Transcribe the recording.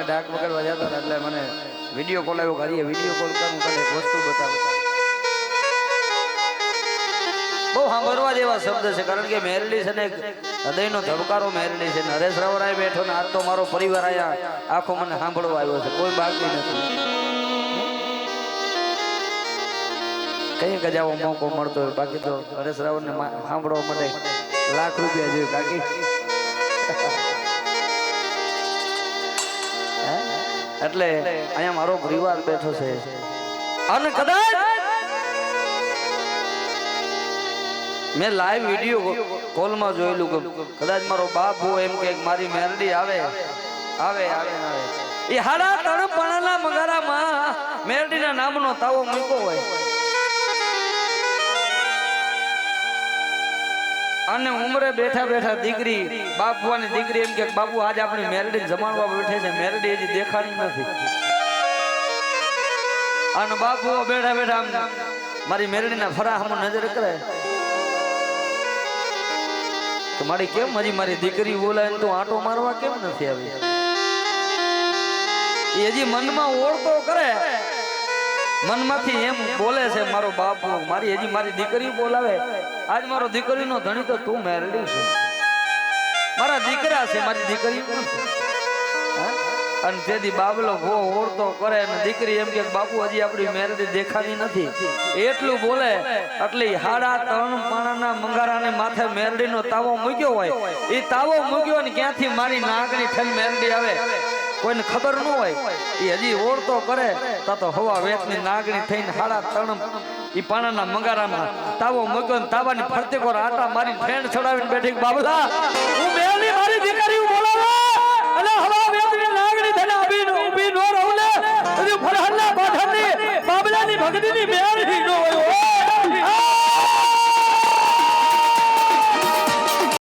અમે ડાક વગાડવા જતા હતા એટલે મને વિડીયો કોલ આવ્યો કરીએ વિડીયો કોલ કરું તને એક વસ્તુ બતાવું બહુ સાંભળવા જેવા શબ્દ છે કારણ કે મેરડી છે ને હૃદયનો ધબકારો મેરડી છે ને હરેશ રાવરાય બેઠો ને આજ તો મારો પરિવાર આયા આખો મને સાંભળવા આવ્યો છે કોઈ બાકી નથી કઈ ગજાવો મોકો મળતો હોય બાકી તો હરેશ રાવર ને સાંભળવા માટે લાખ રૂપિયા જોઈએ બાકી એટલે અહીંયા મારો પરિવાર બેઠો છે અને કદાચ મેં લાઈવ વિડીયો કોલમાં જોયેલું કદાચ મારો બાપ હો એમ કે મારી મેરડી આવે આવે આવે આવે એ હાડા ત્રણ પાણાના મંગારામાં મેરડીના નામનો તાવો મૂક્યો હોય અને ઉમરે બેઠા બેઠા દીકરી બાપુની દીકરી એમ કે બાપુ આજ આપણી મેરડી જમાડવા બેઠે છે મેરડી હજી દેખાણી નથી અને બાપુ બેઠા બેઠા મારી મેરડીના ફરાહમાં નજર કરે તો મારી કેમ મારી દીકરી બોલાય તો આંટો મારવા કેમ નથી આવી એ હજી મનમાં ઓળતો કરે મનમાંથી એમ બોલે છે મારો બાપ મારી હજી મારી દીકરી બોલાવે આજ મારો દીકરીનો ધણી તો તું મેરડી છે મારા દીકરા છે મારી દીકરી અને તેથી બાબલો ભો ઓળતો કરે અને દીકરી એમ કે બાપુ હજી આપણી મેરડી દેખાતી નથી એટલું બોલે એટલે હાડા ત્રણ પાણાના મંગારાને માથે મેરડીનો તાવો મૂક્યો હોય એ તાવો મૂક્યો ને ક્યાંથી મારી નાગની થઈને મેરડી આવે કોઈને ખબર ન હોય એ હજી ઓળતો કરે તો હવા વેચની નાગણી થઈને હાડા ત્રણ ઈ પાણાના મંગારામાં તાવો મૂક્યો ને તાવાની ફરતે કોર આટા મારી ફેણ છોડાવીને બેઠી બાબલા હું મેરડી મારી દીકરી બોલાવે અને હવા વેચની નાગણી થઈને ઊભી નો રહું લે હજી ફરહના પાછળની બાબલાની ભગતીની